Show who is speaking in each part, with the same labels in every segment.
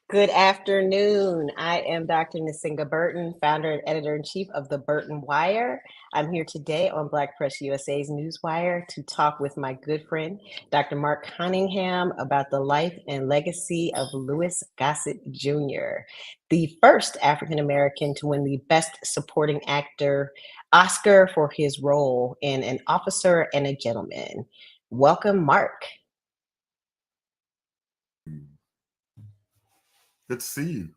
Speaker 1: Good afternoon. I am Dr. Nsenga Burton, founder and editor-in-chief of the Burton Wire. I'm here today on Black Press USA's Newswire to talk with my good friend, Dr. Mark Cunningham, about the life and legacy of Louis Gossett Jr., the first African-American to win the Best Supporting Actor Oscar for his role in An Officer and a Gentleman. Welcome, Mark.
Speaker 2: Good to see you.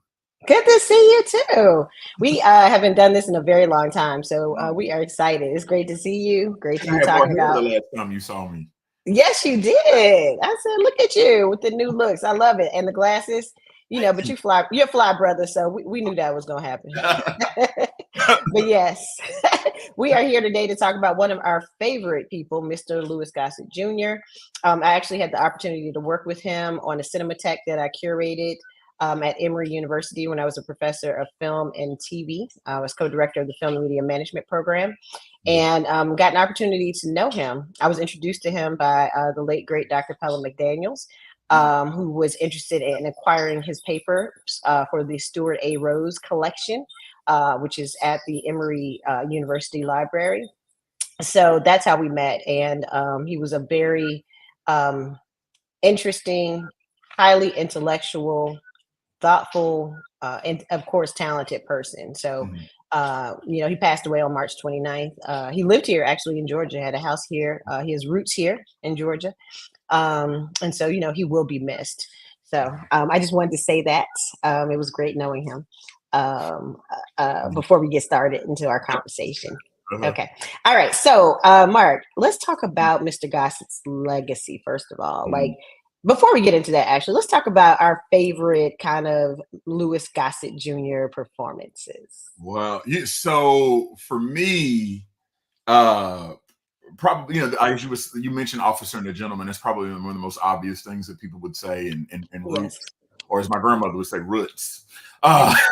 Speaker 1: Good to see you too. We haven't done this in a very long time, so we are excited. It's great to see you. Great to be talking about.
Speaker 2: The last time you saw me.
Speaker 1: Yes, you did. I said, look at you with the new looks. I love it, and the glasses. But you're a fly brother, so we knew that was gonna happen. But yes, we are here today to talk about one of our favorite people, Mr. Louis Gossett Jr. I actually had the opportunity to work with him on a Cinematech that I curated at Emory University when I was a professor of film and TV. I was co-director of the Film and Media Management program, and got an opportunity to know him. I was introduced to him by the late, great Dr. Pella McDaniels, who was interested in acquiring his papers for the Stuart A. Rose collection, which is at the Emory University Library. So that's how we met. And he was a very interesting, highly intellectual, thoughtful, and of course, talented person. So, he passed away on March 29th. He lived here actually in Georgia, had a house here. He has roots here in Georgia. And so, he will be missed. So I just wanted to say that. It was great knowing him before we get started into our conversation. Okay. All right. So, Mark, let's talk about Mr. Gossett's legacy, first of all. Before we get into that, actually, let's talk about our favorite kind of Louis Gossett Jr. performances.
Speaker 2: Well, so for me, probably, as you mentioned Officer and a Gentleman. That's probably one of the most obvious things that people would say in roots, or as my grandmother would say, roots. About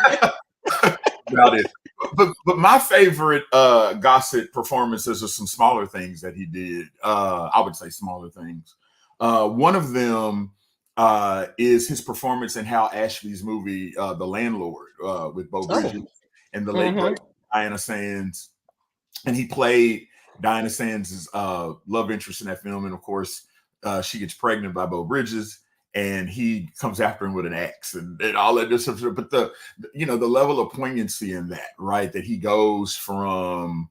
Speaker 2: it. But my favorite Gossett performances are some smaller things that he did. I would say smaller things. One of them is his performance in Hal Ashby's movie, The Landlord, with Bo Bridges and the late great Diana Sands. And he played Diana Sands' love interest in that film. And of course, she gets pregnant by Bo Bridges, and he comes after him with an axe and all that stuff. But the level of poignancy in that, right? That he goes from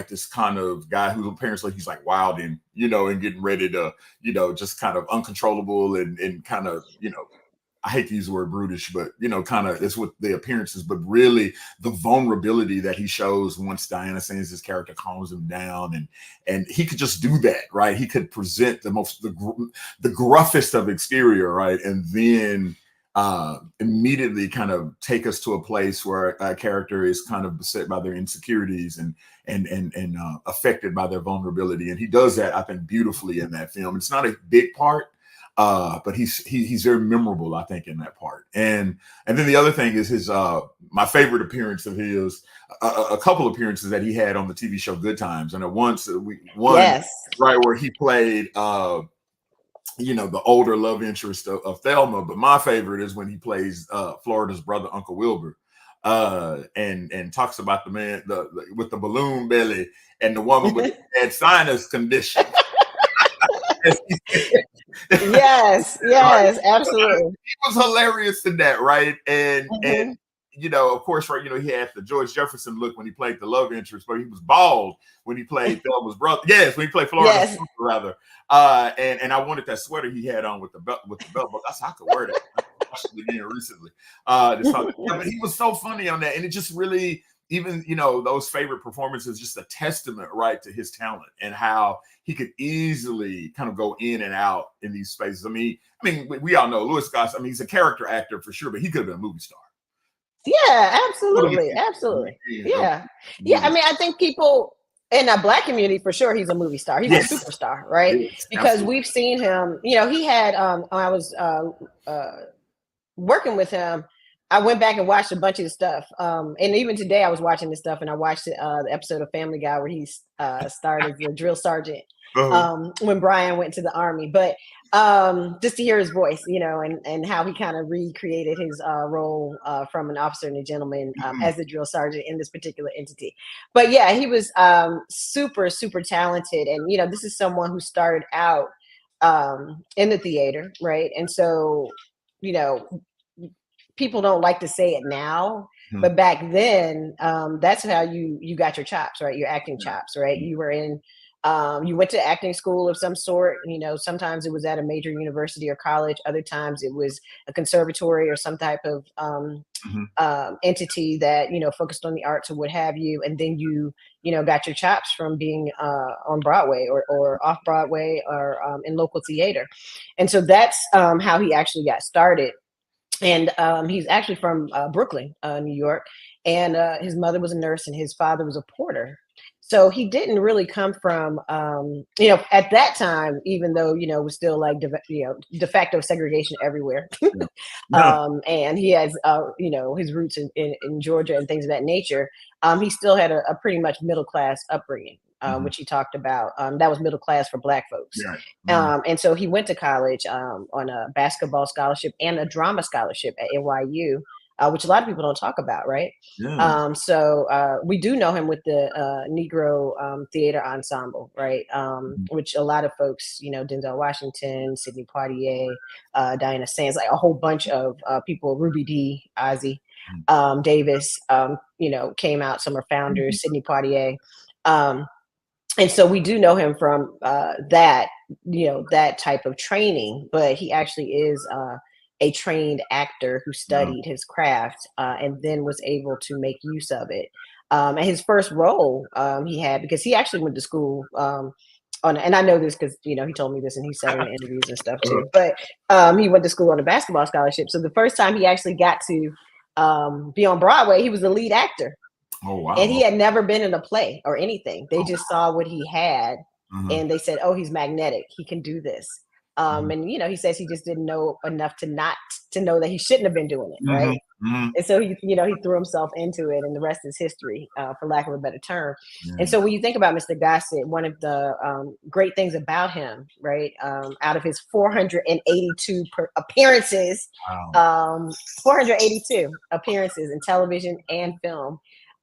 Speaker 2: this kind of guy who apparently he's like wild and getting ready to, just kind of uncontrollable and kind of, I hate to use the word brutish, but kind of it's with the appearances, but really the vulnerability that he shows once Diana Sands' character calms him down, and he could just do that, right? He could present the gruffest of exterior, right, and then immediately kind of take us to a place where a character is kind of beset by their insecurities and affected by their vulnerability, and he does that, I think, beautifully in that film. It's not a big part. But he's very memorable, I think, in that part. And then the other thing is his my favorite appearance of his, a couple appearances that he had on the TV show Good Times, and at once right where he played the older love interest of Thelma. But my favorite is when he plays Florida's brother, Uncle Wilbur. And talks about the man with the balloon belly and the woman with the bad sinus condition.
Speaker 1: Yes, absolutely.
Speaker 2: He was hilarious in that, right? And of course, right, he had the George Jefferson look when he played the love interest, but he was bald when he played Thelma's brother. Yes, when he played Florida's brother, rather. And I wanted that sweater he had on with the belt buckle. I could wear that. I watched it again recently. But he was so funny on that, and it just really. Even, those favorite performances, just a testament, right, to his talent and how he could easily kind of go in and out in these spaces. I mean, we all know Louis Gossett. He's a character actor for sure, but he could have been a movie star.
Speaker 1: Yeah, absolutely. Yeah. I think people in the Black community, for sure, he's a movie star. He's a superstar, right?
Speaker 2: Yes,
Speaker 1: because we've seen him. He had. When I was working with him, I went back and watched a bunch of the stuff. And even today I was watching this stuff, and I watched the episode of Family Guy where he started the drill sergeant when Brian went to the Army. But just to hear his voice, and how he kind of recreated his role from an officer and a gentleman as the drill sergeant in this particular entity. But yeah, he was super, super talented. And, this is someone who started out in the theater, right? And so, people don't like to say it now, but back then, that's how you got your chops, right? Your acting chops, right? You were in you went to acting school of some sort. Sometimes it was at a major university or college. Other times it was a conservatory or some type of entity that, focused on the arts or what have you. And then you got your chops from being on Broadway or off Broadway or in local theater. And so that's how he actually got started. And he's actually from Brooklyn, New York. And his mother was a nurse and his father was a porter. So he didn't really come from, at that time, even though, it was still like, de facto segregation everywhere. And he has, his roots in Georgia and things of that nature. He still had a pretty much middle class upbringing, which he talked about. That was middle class for Black folks. And so he went to college on a basketball scholarship and a drama scholarship at NYU. Which a lot of people don't talk about, right? So we do know him with the Negro Theater Ensemble, right? Which a lot of folks, Denzel Washington, Sidney Poitier, Diana Sands, like a whole bunch of people, Ruby Dee, Ozzie Davis, came out. Some are founders, Sidney Poitier. And so we do know him from that type of training, but he actually is a trained actor who studied his craft and then was able to make use of it. And his first role he had, because he actually went to school and I know this because, he told me this and he said in interviews and stuff too, but he went to school on a basketball scholarship. So the first time he actually got to be on Broadway, he was the lead actor.
Speaker 2: Oh, wow.
Speaker 1: And he had never been in a play or anything. They just saw what he had and they said, oh, he's magnetic. He can do this. And he says he just didn't know enough to not to know that he shouldn't have been doing it, right? And so he threw himself into it, and the rest is history, for lack of a better term. And so when you think about Mr. Gossett, one of the great things about him, right, out of his 482 appearances, 482 appearances in television and film.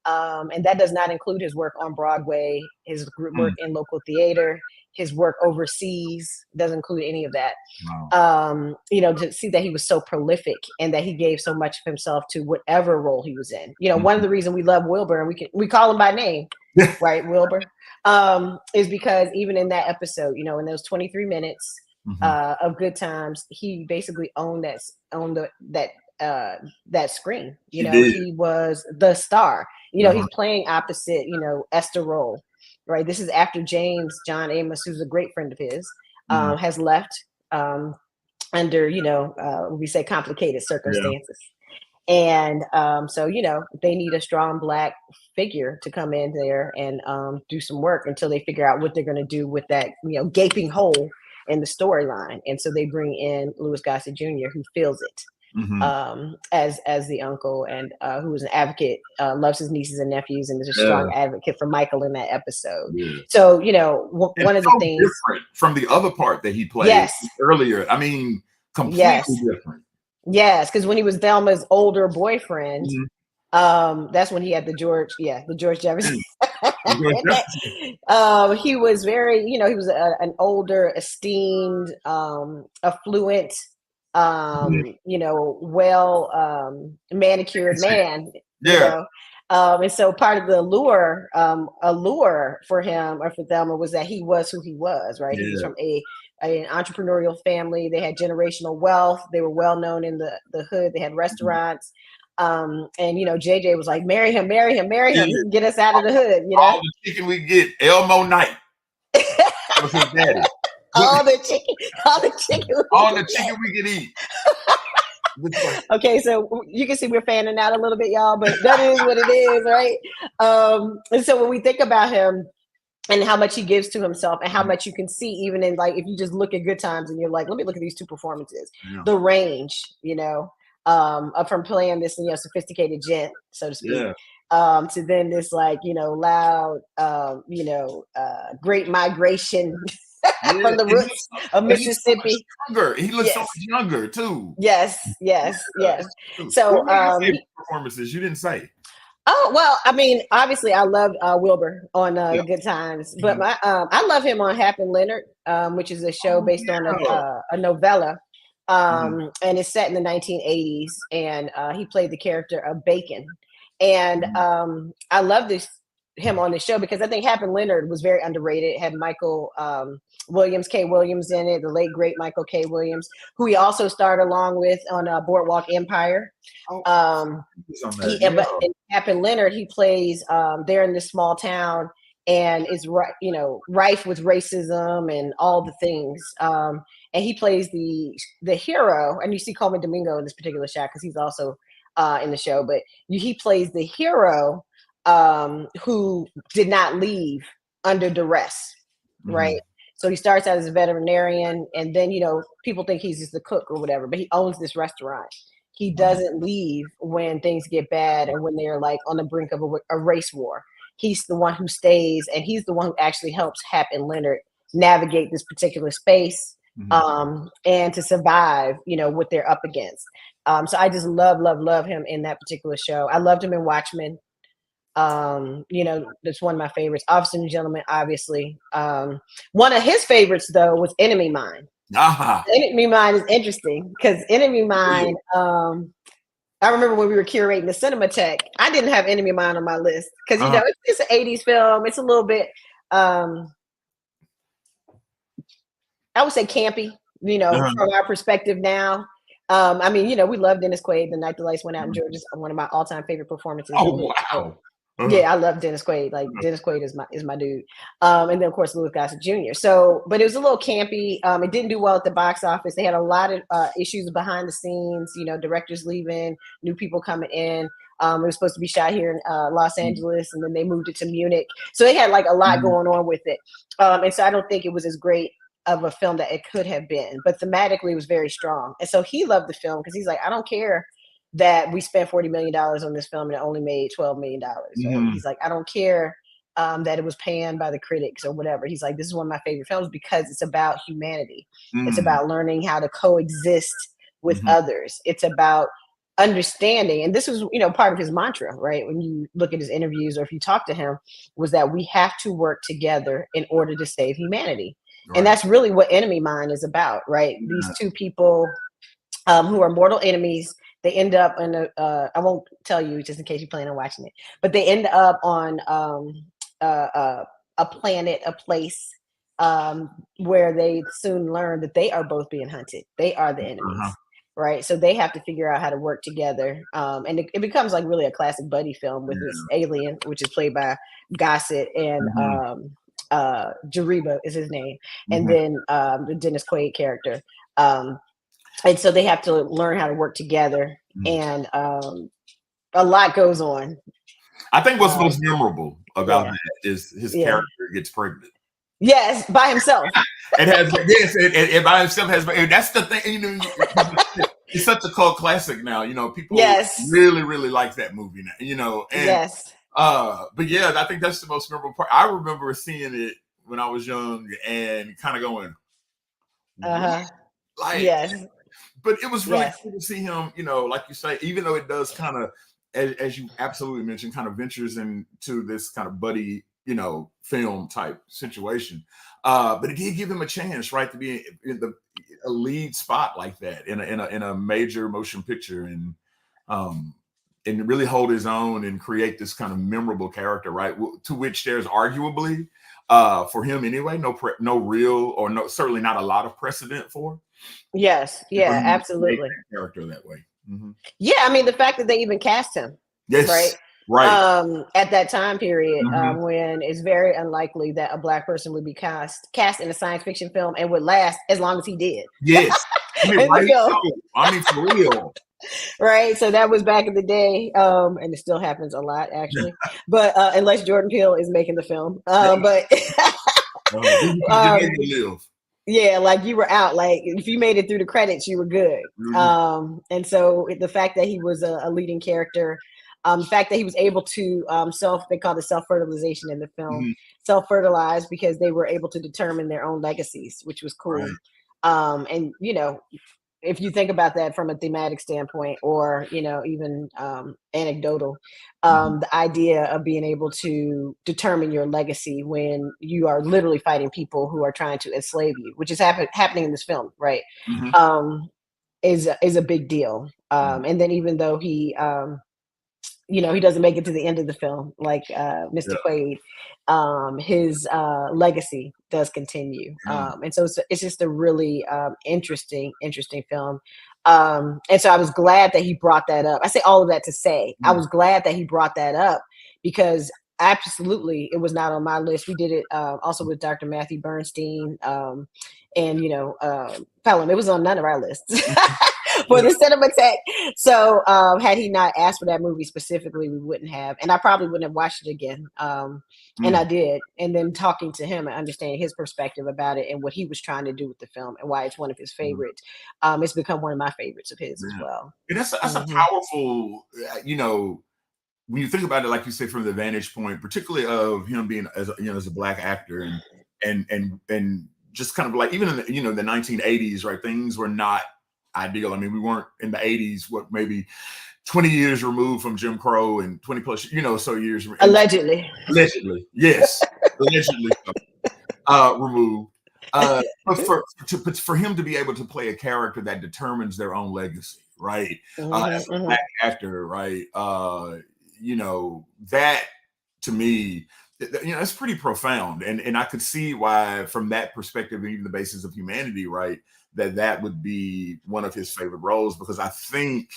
Speaker 1: And that does not include his work on Broadway, his work in local theater, his work overseas, doesn't include any of that. To see that he was so prolific and that he gave so much of himself to whatever role he was in. One of the reasons we love Wilbur, and we call him by name, right, Wilbur, is because even in that episode, in those 23 minutes of Good Times, he basically owned that screen. He was the star. He's playing opposite, Esther Roll. Right. This is after James John Amos, who's a great friend of his, has left under, we say complicated circumstances. And so, they need a strong Black figure to come in there and do some work until they figure out what they're going to do with that, gaping hole in the storyline. And so they bring in Louis Gossett Jr., who fills it. As the uncle, and who is an advocate, loves his nieces and nephews, and is a strong advocate for Michael in that episode. So one of the things
Speaker 2: different from the other part that he played earlier. I mean, completely different.
Speaker 1: Yes, because when he was Thelma's older boyfriend, that's when he had the George Jefferson. He was very, he was an older, esteemed, affluent, well manicured man. And so part of the allure for him or for Thelma was that he was who he was, right? He was from an entrepreneurial family. They had generational wealth. They were well known in the hood. They had restaurants. And JJ was like, marry him, get us out of the hood.
Speaker 2: All the chicken we get, Elmo Knight. That was his daddy.
Speaker 1: All the chicken we can eat. Okay, so you can see we're fanning out a little bit, y'all, but that is what it is, right? And so when we think about him and how much he gives to himself and how much you can see even in, like, if you just look at Good Times and you're like, let me look at these two performances, the range, from playing this, sophisticated gent, so to speak, to then this, like, loud, great migration from the roots of Mississippi.
Speaker 2: He looks so much younger too.
Speaker 1: Yes. So
Speaker 2: performances you didn't say.
Speaker 1: Oh, well, I mean, obviously I loved Wilbur on Good Times, but I love him on Hap and Leonard, which is a show based on a novella. And it's set in the 1980s, and he played the character of Bacon. And I love him on the show because I think Hap and Leonard was very underrated. It had Michael K. Williams in it, the late great Michael K. Williams, who he also starred along with on Boardwalk Empire. But in Hap and Leonard, he plays they're in this small town and is rife with racism and all the things. And he plays the hero, and you see Coleman Domingo in this particular shot because he's also in the show. But he plays the hero who did not leave under duress, right? So he starts out as a veterinarian, and then people think he's just the cook or whatever, but he owns this restaurant. He doesn't leave when things get bad and when they're like on the brink of a race war. He's the one who stays, and he's the one who actually helps Hap and Leonard navigate this particular space and to survive, what they're up against. So I just love him in that particular show. I loved him in Watchmen. That's one of my favorites. Officer and Gentleman, obviously. One of his favorites though was Enemy Mine. Enemy Mine is interesting because Enemy Mine, I remember when we were curating the Cinematheque, I didn't have Enemy Mine on my list because it's an 80s film. It's a little bit I would say campy, from our perspective now. I mean, we love Dennis Quaid. The Night the Lights Went Out in Georgia is one of my all-time favorite performances.
Speaker 2: Oh, wow.
Speaker 1: Yeah, I love Dennis Quaid. Like Dennis Quaid is my dude. And then of course Louis Gossett Jr. So, but it was a little campy. It didn't do well at the box office. They had a lot of issues behind the scenes. Directors leaving, new people coming in. It was supposed to be shot here in Los Angeles, and then they moved it to Munich. So they had like a lot going on with it. And so I don't think it was as great of a film that it could have been, but thematically it was very strong. And so he loved the film because he's like, I don't care that we spent $40 million on this film and it only made $12 million. Right? He's like, I don't care that it was panned by the critics or whatever. He's like, this is one of my favorite films because it's about humanity. It's about learning how to coexist with others. It's about understanding. And this was, part of his mantra, right? When you look at his interviews or if you talk to him, was that we have to work together in order to save humanity. Right. And that's really what Enemy Mine is about, right? These two people who are mortal enemies, they end up in I won't tell you just in case you plan on watching it, but they end up on a planet, a place where they soon learn that they are both being hunted. They are the enemies, right? So they have to figure out how to work together. And it becomes like really a classic buddy film with this alien, which is played by Gossett and Jariba is his name, and then the Dennis Quaid character, and so they have to learn how to work together, and a lot goes on.
Speaker 2: I think what's most memorable about that is his character gets pregnant.
Speaker 1: Yes, by himself.
Speaker 2: It by himself has. That's the thing. It's such a cult classic now. People really, really like that movie now. And, but yeah, I think that's the most memorable part. I remember seeing it when I was young and kind of going, but it was really cool to see him, like you say, even though it does kind of, as you absolutely mentioned, kind of ventures into this kind of buddy, film type situation. But it did give him a chance, right, to be in a lead spot like that in a major motion picture and really hold his own and create this kind of memorable character, right? To which there's arguably, for him anyway, no real or certainly not a lot of precedent for.
Speaker 1: Yes, yeah, absolutely.
Speaker 2: Character that way.
Speaker 1: Yeah, I mean the fact that they even cast him, right? At that time period, when it's very unlikely that a Black person would be cast in a science fiction film and would last as long as he did.
Speaker 2: Yes, I mean for real.
Speaker 1: Right, so that was back in the day, and it still happens a lot actually. But unless Jordan Peele is making the film, yeah, like you were out. Like if you made it through the credits, you were good. And so the fact that he was a leading character, The fact that he was able to they call it self-fertilization in the film,
Speaker 2: Mm-hmm.
Speaker 1: self-fertilize, because they were able to determine their own legacies, which was cool.
Speaker 2: Right.
Speaker 1: And if you think about that from a thematic standpoint, or even anecdotal, the idea of being able to determine your legacy when you are literally fighting people who are trying to enslave you, which is happening in this film, right?
Speaker 2: Mm-hmm.
Speaker 1: Is a big deal. And then even though he he doesn't make it to the end of the film, like Mr. Quaid, his legacy does continue. And so it's just a really interesting film. And so I was glad that he brought that up. I say all of that to say I was glad that he brought that up, because absolutely it was not on my list. We did it also with Dr. Matthew Bernstein, and Pelham. It was on none of our lists. For the Cinema Tech. So had he not asked for that movie specifically, we wouldn't have, and I probably wouldn't have watched it again. And I did. And then talking to him and understanding his perspective about it and what he was trying to do with the film and why it's one of his favorites, it's become one of my favorites of his as well.
Speaker 2: And that's a powerful, when you think about it, like you say, from the vantage point, particularly of him being as a Black actor, and just kind of like, even in the 1980s, right? Things were not ideal. I mean, we weren't in the 80s, maybe 20 years removed from Jim Crow, and 20 plus, so years.
Speaker 1: Allegedly,
Speaker 2: yes, allegedly removed. But for him to be able to play a character that determines their own legacy, right? As a Black actor, right? That to me, it's pretty profound, and I could see why, from that perspective, even the basis of humanity, right, that would be one of his favorite roles, because I think,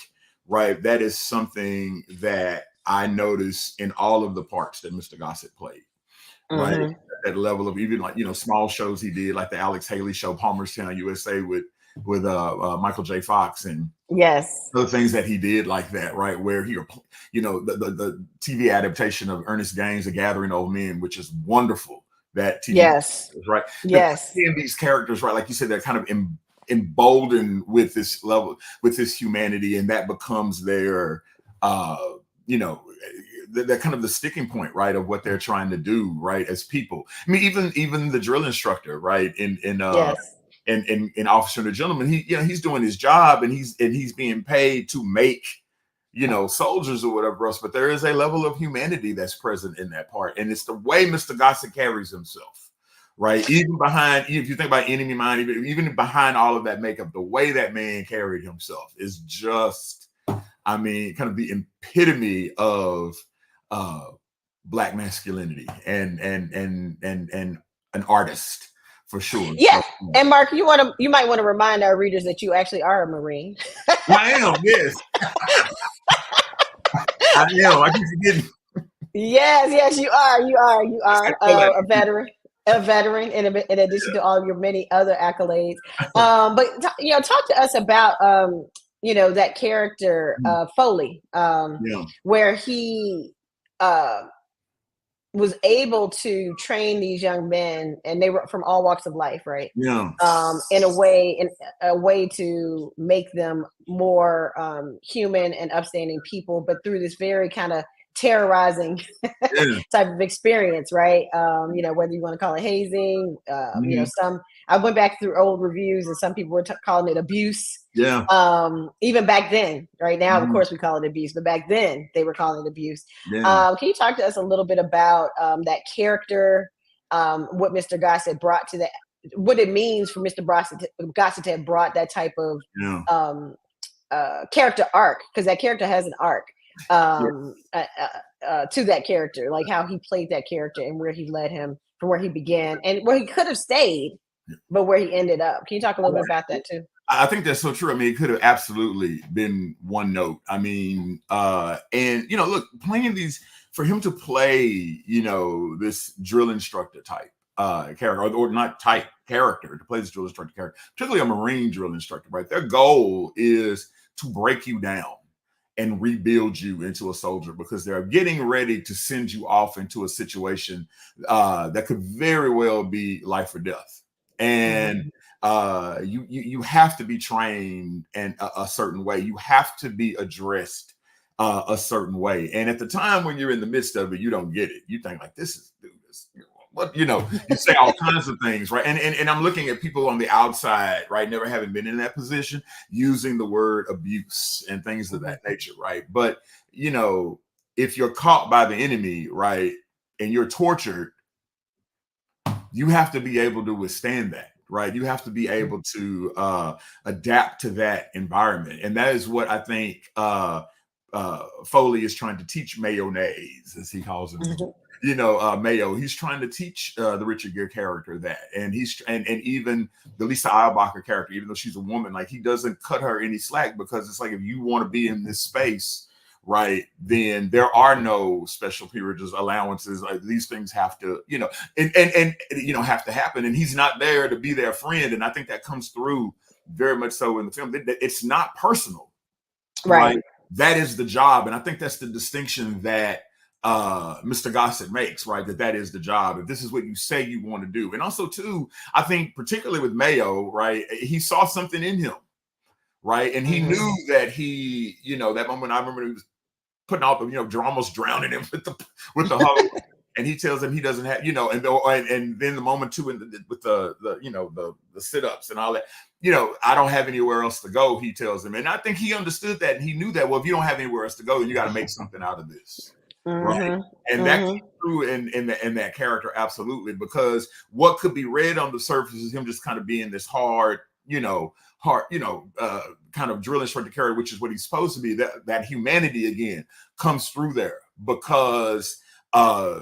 Speaker 2: right, that is something that I notice in all of the parts that Mr. Gossett played, right? That level of, even like, small shows he did, like the Alex Haley show, Palmerstown, USA, with Michael J. Fox, and other things that he did like that, right? Where he, the TV adaptation of Ernest Gaines, A Gathering of Old Men, which is wonderful. That TV, right? Seeing these characters, right, like you said, they're kind of emboldened with this level, with this humanity, and that becomes their, that kind of the sticking point, right, of what they're trying to do, right, as people. I mean, even the drill instructor, right, in Officer and the Gentleman, he's doing his job, and he's being paid to make soldiers or whatever else, but there is a level of humanity that's present in that part, and it's the way Mr. Gossett carries himself, right? Even behind, if you think about Enemy Mine, even behind all of that makeup, the way that man carried himself is just, I mean, kind of the epitome of Black masculinity and an artist, for sure.
Speaker 1: Yeah. So, and Mark, you might want to remind our readers that you actually are a Marine.
Speaker 2: I am, yes. I am. I keep forgetting.
Speaker 1: Yes, you are. You are a veteran. In addition to all of your many other accolades. But talk to us about that character Foley, where he was able to train these young men, and they were from all walks of life, right?
Speaker 2: Yeah.
Speaker 1: In a way to make them more human and upstanding people, but through this very kind of terrorizing type of experience, right? Whether you want to call it hazing, I went back through old reviews, and some people were calling it abuse.
Speaker 2: Yeah.
Speaker 1: Even back then, right now, of course, we call it abuse, but back then they were calling it abuse. Can you talk to us a little bit about that character, what Mr. Gossett brought to that, what it means for Mr. Gossett to have brought that type of character arc, because that character has an arc to that character, like how he played that character and where he led him from where he began and where he could have stayed, but where he ended up. Can you talk a little bit about that too?
Speaker 2: I think that's so true. I mean, it could have absolutely been one note. I mean, and look, playing these, for him to play, this drill instructor type character, or not type character, to play this drill instructor character, particularly a Marine drill instructor, right? Their goal is to break you down and rebuild you into a soldier, because they're getting ready to send you off into a situation that could very well be life or death. And you have to be trained in a certain way. You have to be addressed a certain way. And at the time when you're in the midst of it, you don't get it. You think like, this is, dude, this, what, you say all kinds of things, right? And I'm looking at people on the outside, right, never having been in that position, using the word abuse and things of that nature, right? But if you're caught by the enemy, right, and you're tortured, you have to be able to withstand that, right? You have to be able to adapt to that environment. And that is what I think Foley is trying to teach mayonnaise, as he calls him. Mayo. He's trying to teach the Richard Gere character that, and and even the Lisa Eilbacher character, even though she's a woman, like he doesn't cut her any slack, because it's like, if you want to be in this space, right, then there are no special privileges, allowances. Like, these things have to, and have to happen. And he's not there to be their friend. And I think that comes through very much so in the film. It's not personal, right? That is the job, and I think that's the distinction that Mr. Gossett makes, right? That is the job. If this is what you say you want to do. And also too, I think particularly with Mayo, right, he saw something in him, right? And he knew that he, that moment, I remember he was putting out the, almost drowning him with the hose. And he tells him he doesn't have, and then the moment too, with the sit-ups and all that, I don't have anywhere else to go, he tells him. And I think he understood that, and he knew that, well, if you don't have anywhere else to go, then you got to make something out of this. Right. And that came through in that character, absolutely, because what could be read on the surface is him just kind of being this hard, kind of drill and straight to character, which is what he's supposed to be. That humanity again comes through there, because I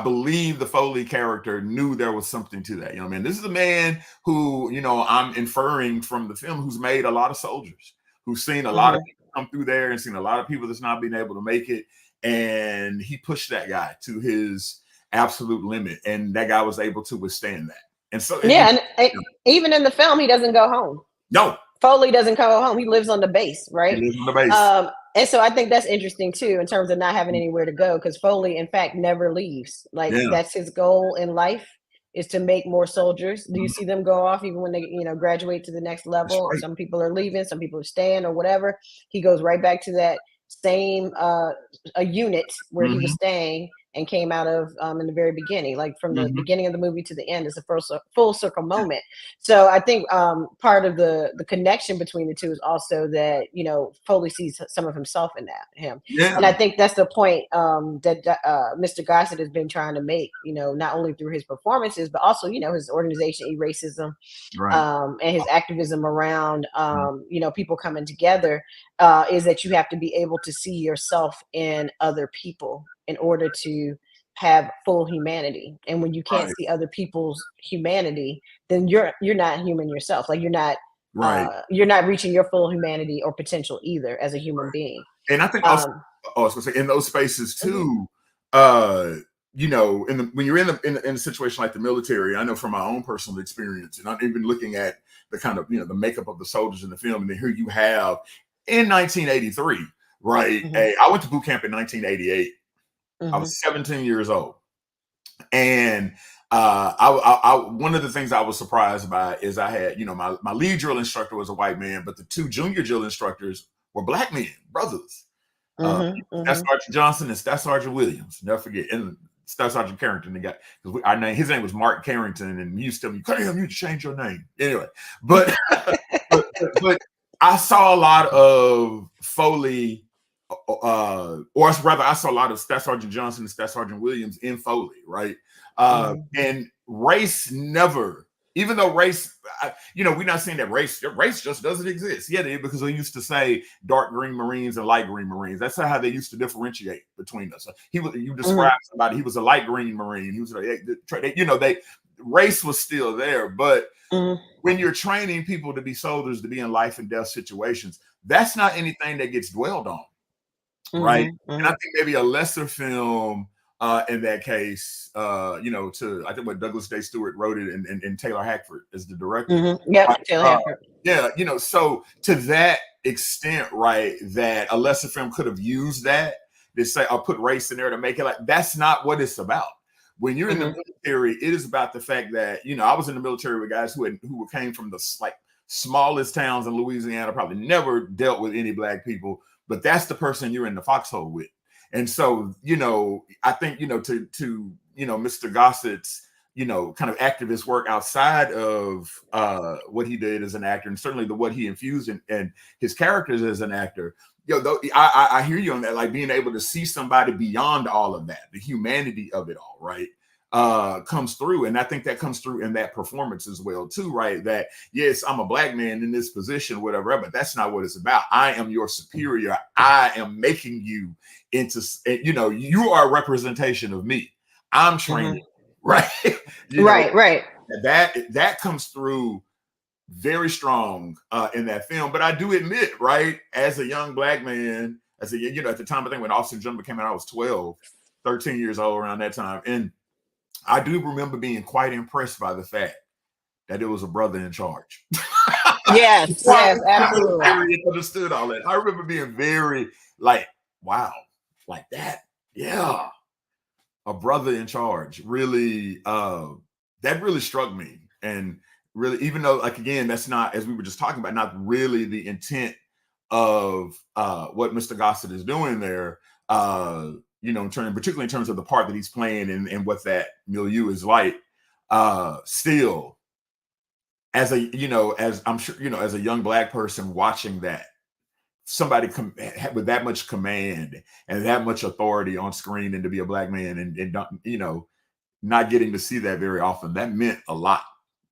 Speaker 2: believe the Foley character knew there was something to that. This is a man who, I'm inferring from the film, who's made a lot of soldiers, who's seen a lot of people come through there, and seen a lot of people that's not being able to make it. And he pushed that guy to his absolute limit, and that guy was able to withstand that. And so,
Speaker 1: and even in the film, he doesn't go home.
Speaker 2: No,
Speaker 1: Foley doesn't go home. He lives on the base, right?
Speaker 2: He lives on the base.
Speaker 1: And so I think that's interesting too, in terms of not having anywhere to go, because Foley, in fact, never leaves. Like, that's his goal in life, is to make more soldiers. Do you see them go off even when they, graduate to the next level? Right. Some people are leaving, some people are staying, or whatever. He goes right back to that same a unit where he was staying and came out of in the very beginning, like from the beginning of the movie to the end. Is the first full circle moment. So I think part of the connection between the two is also that, Foley sees some of himself in him. And I think that's the point that Mr. Gossett has been trying to make, not only through his performances, but also, his organization, Racism, and his activism around, people coming together, is that you have to be able to see yourself in other people in order to have full humanity. And when you can't see other people's humanity, then you're not human yourself. Like, you're not reaching your full humanity or potential either as a human being.
Speaker 2: And I think also, I was gonna say, in those spaces too, when you're in a situation like the military, I know from my own personal experience, and I'm even looking at the kind of, the makeup of the soldiers in the film, and then here you have in 1983, right? I went to boot camp in 1988. I was 17 years old. And I one of the things I was surprised by is I had, my lead drill instructor was a white man, but the two junior drill instructors were black men, brothers. Staff Sergeant Johnson and Staff Sergeant Williams. Never forget. And Staff Sergeant Carrington, the guy, his name was Mark Carrington, and he used to tell me, Cunningham, you change your name. Anyway, but I saw a lot of Foley, or rather, I saw a lot of Staff Sergeant Johnson and Staff Sergeant Williams in Foley, right? And race never, even though race, we're not saying that race just doesn't exist. Yeah, because they used to say dark green Marines and light green Marines. That's how they used to differentiate between us. You described somebody, he was a light green Marine. He was, race was still there, but when you're training people to be soldiers, to be in life and death situations, that's not anything that gets dwelled on. Right. And I think maybe a lesser film in that case, I think what Douglas Day Stewart wrote it, and Taylor Hackford is the director.
Speaker 1: Taylor Hackford.
Speaker 2: So to that extent, right, that a lesser film could have used that to say, I'll put race in there to make it, like, that's not what it's about. When you're in the military, it is about the fact that, I was in the military with guys who came from the smallest towns in Louisiana, probably never dealt with any black people. but that's the person you're in the foxhole with. And so, I think, to Mr. Gossett's, kind of activist work outside of what he did as an actor, and certainly what he infused in his characters as an actor. I hear you on that, like being able to see somebody beyond all of that, the humanity of it all, right? Comes through. And I think that comes through in that performance as well, too, right? That, yes, I'm a black man in this position, whatever, but that's not what it's about. I am your superior. I am making you into, you are a representation of me. I'm training, right?
Speaker 1: Right.
Speaker 2: That comes through very strong in that film. But I do admit, right, as a young black man, at the time, I think when Officer Jumbo came out, I was 12, 13 years old around that time. And I do remember being quite impressed by the fact that it was a brother in charge.
Speaker 1: Yes, absolutely.
Speaker 2: I understood all that. I remember being very like, wow, like that. Yeah. A brother in charge. Really, that really struck me. And really, even though, like, again, that's not, as we were just talking about, not really the intent of what Mr. Gossett is doing there, particularly in terms of the part that he's playing and what that milieu is like, still, as I'm sure, as a young black person watching that, somebody with that much command and that much authority on screen, and to be a black man and not getting to see that very often, that meant a lot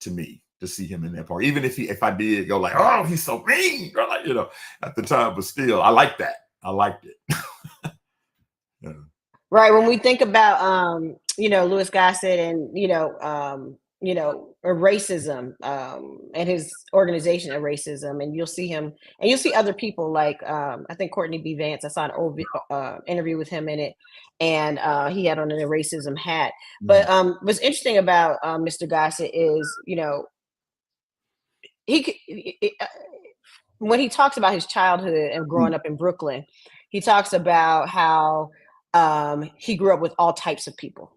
Speaker 2: to me to see him in that part. Even if I did go like, oh, he's so mean, or like, at the time, but still, I liked that. I liked it. Yeah.
Speaker 1: Right. When we think about Louis Gossett and racism and his organization of racism, and you'll see him and you'll see other people like I think Courtney B. Vance. I saw an old interview with him in it, and he had on a racism hat. But what's interesting about Mr. Gossett is when he talks about his childhood and growing up in Brooklyn, he talks about how he grew up with all types of people.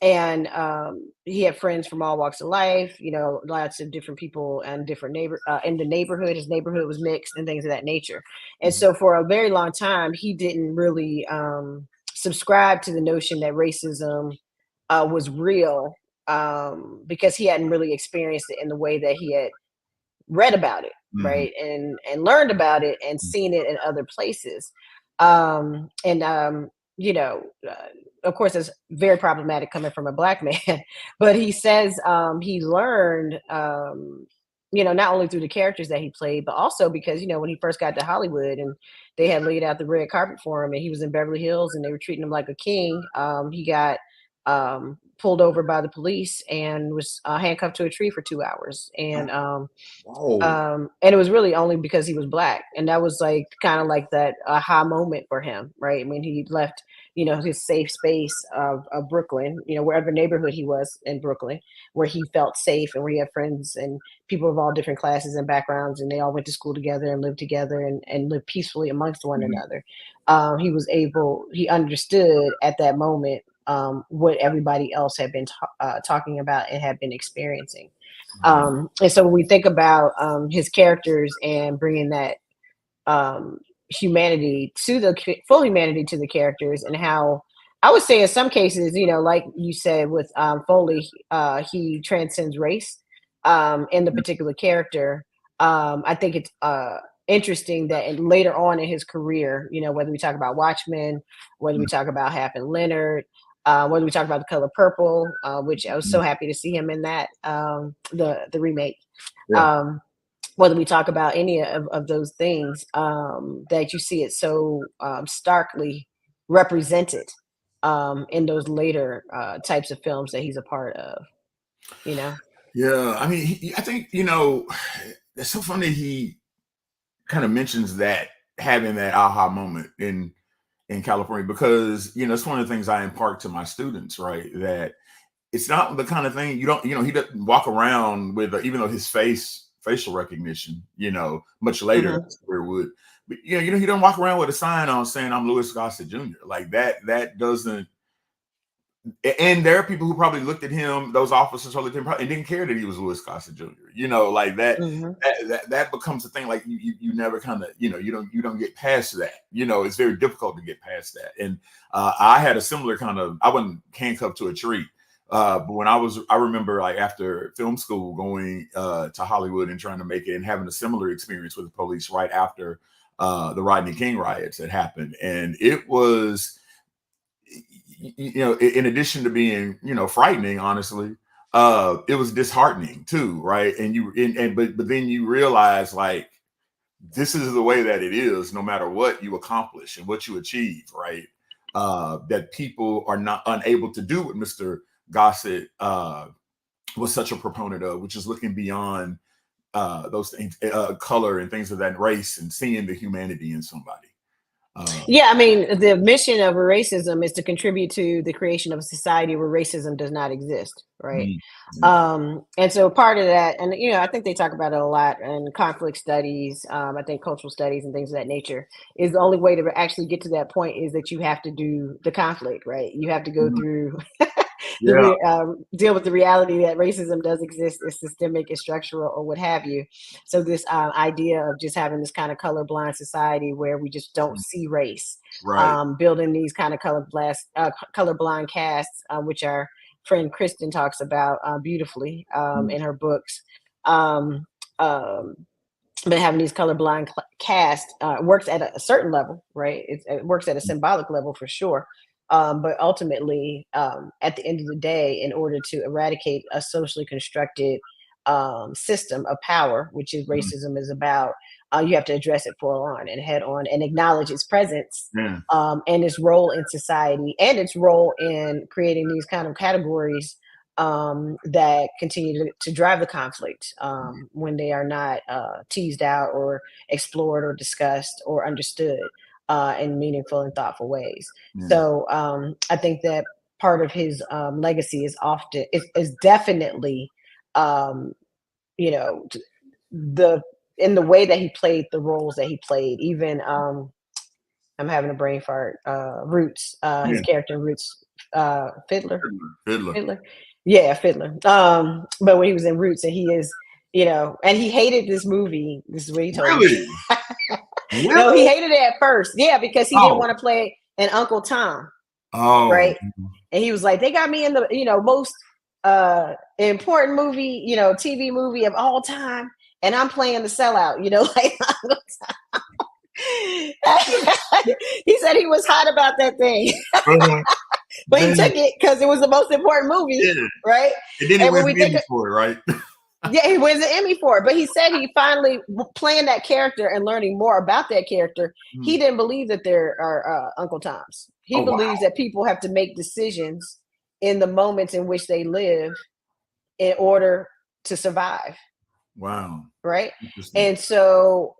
Speaker 1: And he had friends from all walks of life, lots of different people and different in the neighborhood. His neighborhood was mixed and things of that nature. And so for a very long time, he didn't really subscribe to the notion that racism was real because he hadn't really experienced it in the way that he had read about it, right, and learned about it and seen it in other places. Of course, it's very problematic coming from a black man, but he says he learned, not only through the characters that he played, but also because, when he first got to Hollywood and they had laid out the red carpet for him and he was in Beverly Hills and they were treating him like a king, he got pulled over by the police and was handcuffed to a tree for 2 hours. And and it was really only because he was black. And that was like kind of like that aha moment for him, right? I mean, he left, his safe space of Brooklyn, wherever neighborhood he was in Brooklyn, where he felt safe and where he had friends and people of all different classes and backgrounds, and they all went to school together and lived together and lived peacefully amongst one another. He understood at that moment what everybody else had been talking about and had been experiencing. And so when we think about his characters and bringing that humanity to full humanity to the characters, and how I would say in some cases, like you said with Foley, he transcends race in the particular character. I think it's interesting that later on in his career, whether we talk about Watchmen, whether we talk about Hap and Leonard, whether we talk about The Color Purple, which I was so happy to see him in that, the remake. Yeah. Whether we talk about any of those things, that you see it so starkly represented in those later types of films that he's a part of,
Speaker 2: Yeah, I mean, I think, it's so funny he kind of mentions that, having that aha moment in California, because, it's one of the things I impart to my students, right? That it's not the kind of thing he doesn't walk around with, even though his facial recognition, much later where it would, but he doesn't walk around with a sign on saying I'm Louis Gossett Jr. Like that doesn't, and there are people who probably looked at him, those officers looked at him and didn't care that he was Louis Gossett Jr. You know, like that, that becomes a thing. Like you never kind of, you know, you don't get past that. You know, it's very difficult to get past that. And I had a similar kind of, I wasn't handcuffed to a tree. But when I remember like after film school going to Hollywood and trying to make it and having a similar experience with the police right after the Rodney King riots had happened. And it was, you know, in addition to being, you know, frightening, honestly, it was disheartening too, right? And but then you realize like this is the way that it is, no matter what you accomplish and what you achieve, right? That people are not unable to do what Mr. Gossett was such a proponent of, which is looking beyond those things, color and things of that race, and seeing the humanity in somebody.
Speaker 1: Yeah, I mean, the mission of racism is to contribute to the creation of a society where racism does not exist, right? And so part of that, and you know, I think they talk about it a lot in conflict studies, I think cultural studies and things of that nature, is the only way to actually get to that point is that you have to do the conflict, right? You have to go through deal with the reality that racism does exist, is systemic, is structural, or what have you. So this idea of just having this kind of colorblind society where we just don't see race, building these kind of colorblind casts, which our friend Kristen talks about beautifully in her books. But having these colorblind casts works at a certain level, right? It works at a symbolic level for sure. But ultimately, at the end of the day, in order to eradicate a socially constructed system of power, which is racism is about, you have to address it full on and head on and acknowledge its presence and its role in society and its role in creating these kind of categories that continue to drive the conflict when they are not teased out or explored or discussed or understood in meaningful and thoughtful ways. So I think that part of his legacy is definitely, you know, in the way that he played the roles that he played. Even I'm having a brain fart. Roots, his character in Roots, Fiddler. Yeah, Fiddler. But when he was in Roots, and he is, you know, and he hated this movie. This is what he told me.
Speaker 2: Really?
Speaker 1: No, he hated it at first. Yeah, because he didn't want to play an Uncle Tom. Right. And he was like, they got me in the, you know, most important movie, you know, TV movie of all time, and I'm playing the sellout, you know, like he said he was hot about that thing. But he took it because it was the most important movie, right?
Speaker 2: And then he wins an Emmy for it, right?
Speaker 1: Yeah, he wins an Emmy for it. But he said he finally, playing that character and learning more about that character, he didn't believe that there are Uncle Toms. He believes that people have to make decisions in the moments in which they live in order to survive.
Speaker 2: Wow.
Speaker 1: Right. And so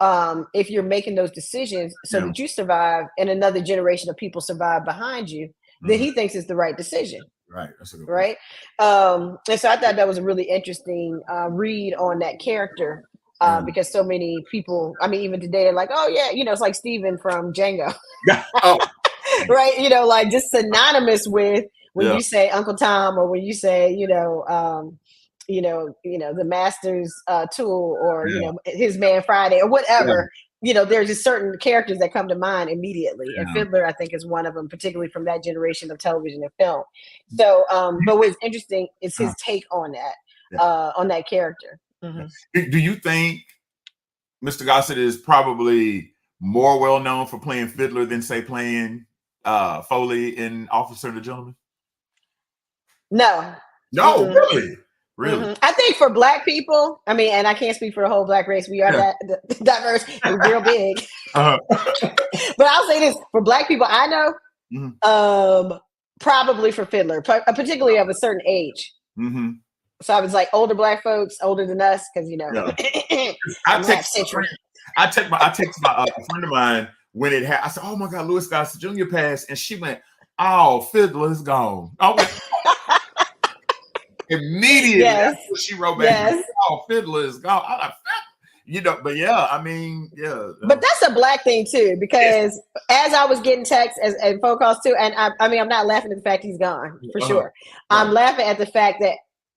Speaker 1: if you're making those decisions so that you survive and another generation of people survive behind you, then he thinks it's the right decision.
Speaker 2: Right. That's a good
Speaker 1: right. And so I thought that was a really interesting read on that character because so many people, I mean, even today, they're like, oh, yeah, you know, it's like Steven from Django. Right. You know, like just synonymous with when you say Uncle Tom or when you say, the master's tool or, you know, his man Friday or whatever. You know, there's just certain characters that come to mind immediately. And Fiddler, I think, is one of them, particularly from that generation of television and film. So, but what's interesting is his take on that character.
Speaker 2: Do you think Mr. Gossett is probably more well known for playing Fiddler than, say, playing Foley in Officer and the Gentleman?
Speaker 1: No.
Speaker 2: No, really? Really?
Speaker 1: I think for Black people, I mean, and I can't speak for the whole Black race. We are that diverse and real big. But I'll say this, for Black people I know, probably for Fiddler, particularly of a certain age. So I was like older Black folks, older than us, because, you know.
Speaker 2: I text my friend of mine when it happened. I said, oh my God, Louis Gossett Jr. passed. And she went, oh, Fiddler is gone. I went, immediately, that's what she wrote back. Oh, Fiddler is gone. I'm like, but yeah, I mean, yeah.
Speaker 1: But that's a Black thing too, because as I was getting texts and phone calls too, and I mean, I'm not laughing at the fact he's gone for sure. I'm laughing at the fact that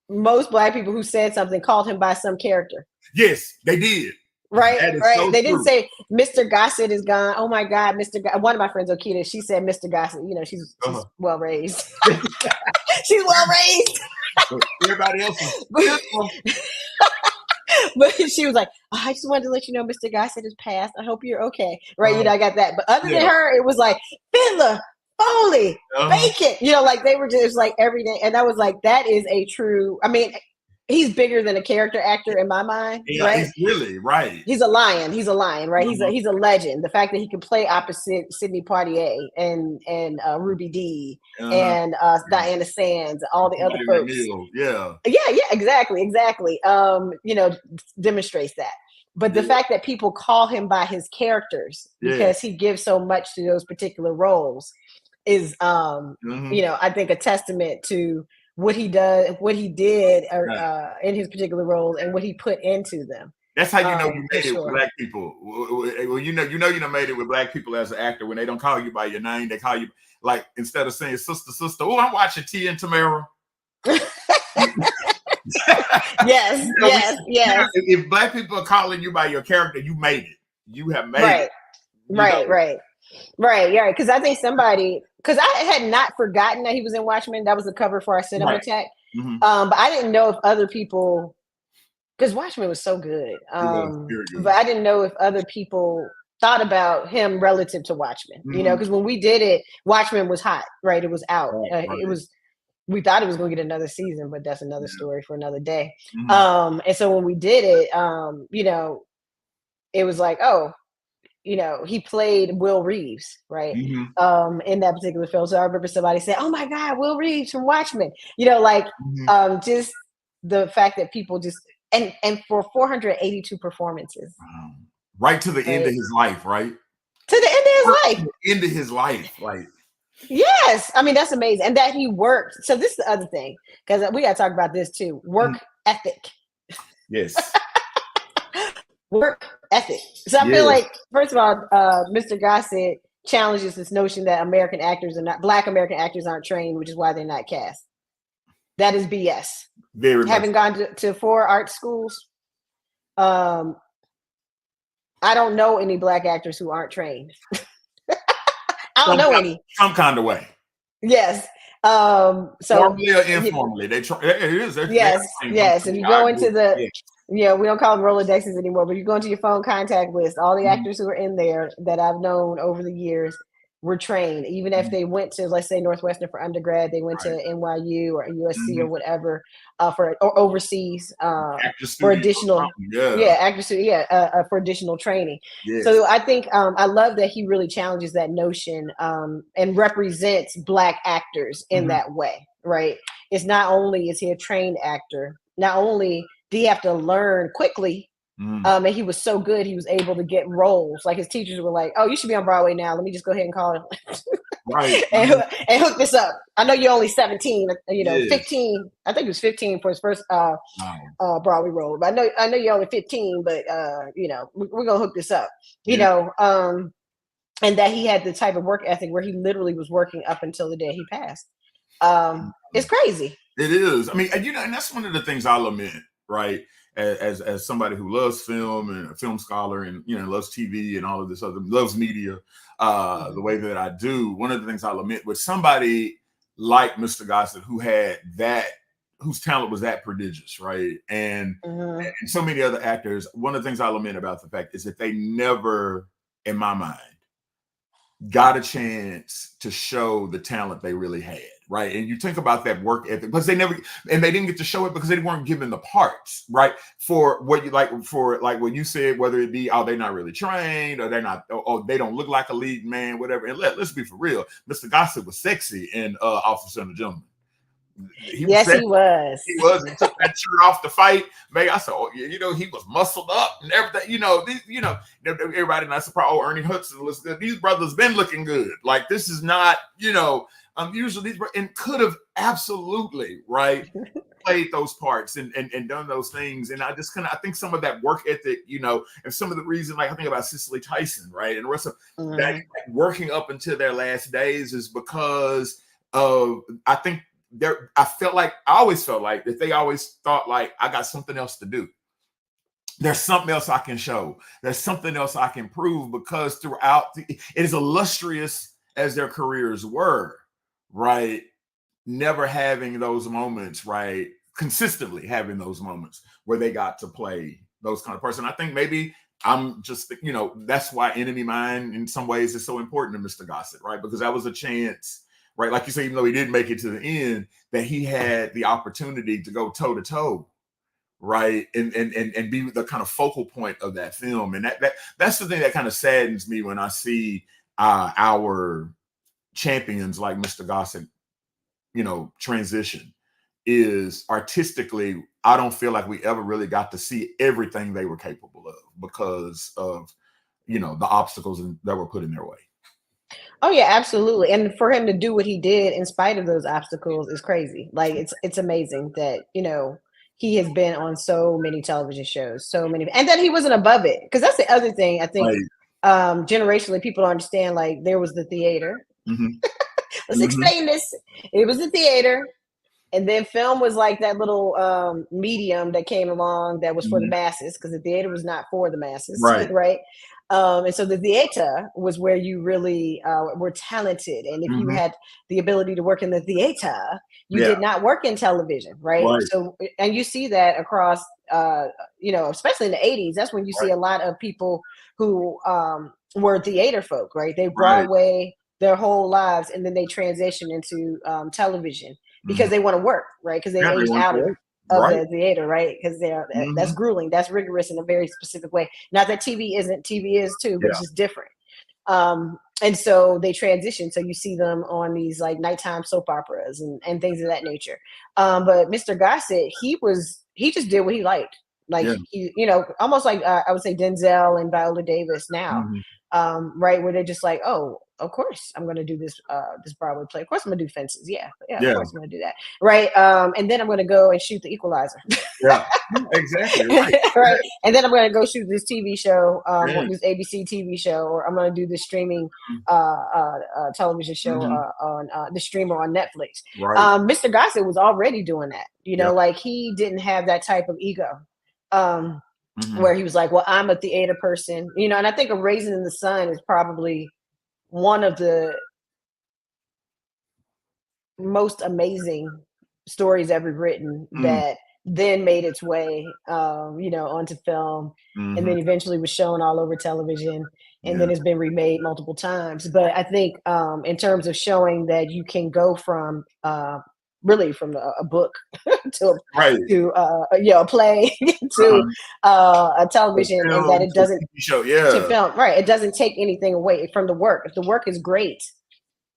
Speaker 1: most Black people who said something called him by some character.
Speaker 2: Yes, they did.
Speaker 1: Right. So they didn't say Mr. Gossett is gone. Oh my God, one of my friends, Okita, she said Mr. Gossett. You know, she's well raised. She's well raised.
Speaker 2: Everybody else is
Speaker 1: but she was like, I just wanted to let you know Mr. Gossett is passed. I hope you're okay. Right. You know, I got that. But other than her, it was like Fiddler, Foley, Bacon. You know, like they were just like every day. And I was like, that is a true, I mean, he's bigger than a character actor in my mind.
Speaker 2: Yeah,
Speaker 1: right?
Speaker 2: He's really right.
Speaker 1: He's a lion. Right? He's a legend. The fact that he can play opposite Sidney Poitier and Ruby Dee and Diana Sands, all the other folks.
Speaker 2: Emil. Yeah,
Speaker 1: exactly. You know, demonstrates that. But the fact that people call him by his characters because he gives so much to those particular roles is, you know, I think a testament to what he did in his particular roles and what he put into them.
Speaker 2: That's how you know you made it with Black people. Well, you know you done made it with Black people as an actor. When they don't call you by your name, they call you like, instead of saying sister. Oh, I'm watching T and Tamara.
Speaker 1: Yes.
Speaker 2: If Black people are calling you by your character, you made it. You have made it.
Speaker 1: Right. Because I think because I had not forgotten that he was in Watchmen. That was the cover for our cinema tech. But I didn't know if other people, because Watchmen was so good. But I didn't know if other people thought about him relative to Watchmen. You know, because when we did it, Watchmen was hot, right? It was out. It was. We thought it was going to get another season, but that's another story for another day. And so when we did it, you know, it was like, oh, you know, he played Will Reeves, right? In that particular film. So I remember somebody saying, oh my God, Will Reeves from Watchmen. You know, like just the fact that people just, and for 482 performances.
Speaker 2: Right to the end of his life, right?
Speaker 1: To the end of his life.
Speaker 2: End of his life, like.
Speaker 1: Yes. I mean, that's amazing. And that he worked. So this is the other thing, because we got to talk about this too. Work ethic.
Speaker 2: Yes.
Speaker 1: Work ethic. So I feel like, first of all, Mr. Gossett challenges this notion that Black American actors aren't trained, which is why they're not cast. That is BS.
Speaker 2: Very
Speaker 1: Having gone to 4 art schools, I don't know any Black actors who aren't trained. I don't know any. Some
Speaker 2: kind of way.
Speaker 1: Yes. So
Speaker 2: formally or informally, it is.
Speaker 1: Yes. If you go into we don't call them Rolodexes anymore, but you go into your phone contact list, all the actors who are in there that I've known over the years were trained. Even if they went to, let's say, Northwestern for undergrad, they went to NYU or USC or whatever or overseas for additional for additional training. Yes. So I think I love that he really challenges that notion and represents Black actors in that way, right? It's not only is he a trained actor, not only do you have to learn quickly, and he was so good, he was able to get roles. Like his teachers were like, "Oh, you should be on Broadway now. Let me just go ahead and call him, and hook this up. I know you're only 17, 15. I think he was 15 for his first Broadway role. But I know you're only 15. But we're gonna hook this up. And that he had the type of work ethic where he literally was working up until the day he passed. It's crazy.
Speaker 2: It is. I mean, and that's one of the things I lament, right? As somebody who loves film and a film scholar and loves TV and all of this other, loves media the way that I do, one of the things I lament with somebody like Mr. Gossett whose talent was that prodigious, right? And so many other actors, one of the things I lament about the fact is that they never, in my mind, got a chance to show the talent they really had, right? And you think about that work ethic, because they didn't get to show it because they weren't given the parts, right? For what you like, what you said, whether it be, they're not really trained, or they're not, or they don't look like a lead man, whatever. And let's be for real, Mr. Gossett was sexy in Officer and the Gentleman.
Speaker 1: He was. He
Speaker 2: was. He took that shirt off to fight. Man, I said, he was muscled up and everything. Everybody not surprised. Ernie Hudson looks good. These brothers been looking good. Like, this is not, unusual. And could have absolutely, right, played those parts and done those things. And I just I think some of that work ethic, and some of the reason, like I think about Cicely Tyson, right? And the rest of that, like, working up until their last days is because of, I think I always felt like that they always thought like, I got something else to do. There's something else I can show. There's something else I can prove, because throughout it is illustrious as their careers were, right? Never having those moments, right? Consistently having those moments where they got to play those kind of person. I think maybe I'm just, that's why Enemy Mine in some ways is so important to Mr. Gossett, right? Because that was a chance, right? Like you say, even though he didn't make it to the end, that he had the opportunity to go toe to toe, right? And be the kind of focal point of that film. And that's the thing that kind of saddens me when I see our champions like Mr. Gossett, transition, is artistically, I don't feel like we ever really got to see everything they were capable of because of, the obstacles that were put in their way.
Speaker 1: Oh yeah, absolutely. And for him to do what he did in spite of those obstacles is crazy. Like it's amazing that, he has been on so many television shows, so many, and that he wasn't above it. Because that's the other thing I think, generationally, people don't understand. Like, there was the theater. Let's explain this. It was the theater, and then film was like that little medium that came along that was for the masses, because the theater was not for the masses, right? And so the theater was where you really were talented, and if you had the ability to work in the theater, you did not work in television, right? So, and you see that across, especially in the 80s. That's when you see a lot of people who were theater folk, right? They Broadway their whole lives, and then they transition into television because they want to work, right? Because they aged out of the theater, right? Because that's grueling, that's rigorous in a very specific way. Not that TV isn't, TV is too, but it's just different. And so they transition. So you see them on these like nighttime soap operas and things of that nature. But Mr. Gossett, he just did what he liked. Like, he, almost like I would say Denzel and Viola Davis now, right? Where they're just like, oh, of course I'm going to do this Broadway play. Of course I'm going to do Fences. Yeah. Of course I'm going to do that. Right. And then I'm going to go and shoot The Equalizer.
Speaker 2: Exactly.
Speaker 1: Right. And then I'm going to go shoot this TV show, this ABC TV show, or I'm going to do this streaming television show on the streamer on Netflix. Mr. Gossett was already doing that. Like, he didn't have that type of ego. Where he was like, well, I'm a theater person, and I think A Raisin in the Sun is probably one of the most amazing stories ever written that then made its way, onto film, and then eventually was shown all over television, and then it's been remade multiple times. But I think in terms of showing that you can go from really from a book to a play to a television, and that it doesn't to film, right? It doesn't take anything away from the work. If the work is great,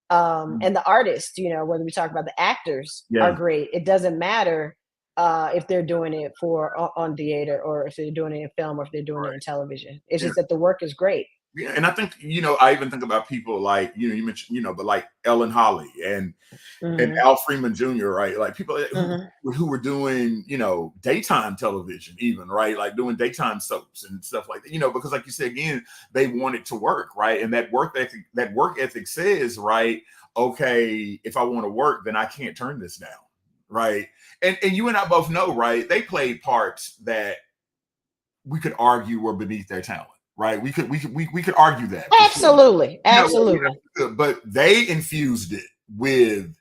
Speaker 1: and the artists, whether we talk about the actors are great, it doesn't matter if they're doing it on theater, or if they're doing it in film, or if they're doing it in television. It's just that the work is great.
Speaker 2: Yeah, and I think, I even think about people like, you mentioned, but like Ellen Holly and Al Freeman Jr., right? Like people who were doing, daytime television even, right? Like doing daytime soaps and stuff like that, because like you said, again, they wanted to work, right? And that work ethic says, right, okay, if I want to work, then I can't turn this down, right? And you and I both know, right? They played parts that we could argue were beneath their talent. Right, we could argue that.
Speaker 1: Absolutely.
Speaker 2: But they infused it with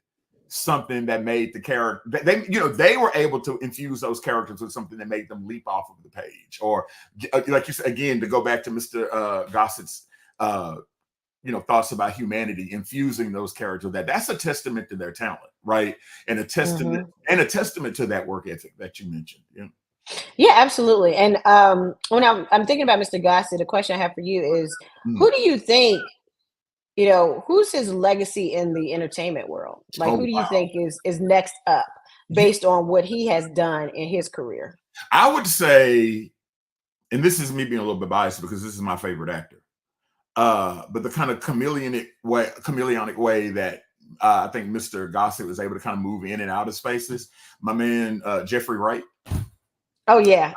Speaker 2: something that made the character. They were able to infuse those characters with something that made them leap off of the page, or like you said, again, to go back to Mr. Gossett's, thoughts about humanity, infusing those characters. That's a testament to their talent, right? And a testament to that work ethic that you mentioned.
Speaker 1: Yeah, absolutely. And when I'm thinking about Mr. Gossett, the question I have for you is, who do you think, who's his legacy in the entertainment world? Like, who do you think is next up based on what he has done in his career?
Speaker 2: I would say, and this is me being a little bit biased because this is my favorite actor, but the kind of chameleonic way that I think Mr. Gossett was able to kind of move in and out of spaces. My man Jeffrey Wright.
Speaker 1: Oh yeah,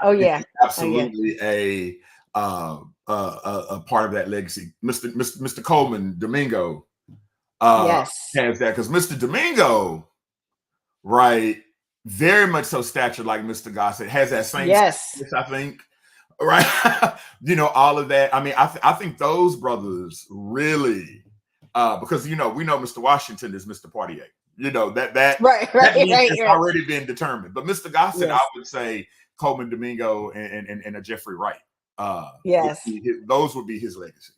Speaker 2: Absolutely a part of that legacy. Mr. Coleman Domingo has that, because Mr. Domingo, right, very much so stature like Mr. Gossett, has that same status, I think, right? You know, all of that. I mean, I think those brothers really, because you know, we know Mr. Washington is Mr. Portrayal. You know, that has already been determined. But Mr. Gossett, I would say Coleman Domingo and a Jeffrey Wright. Those would be his legacies.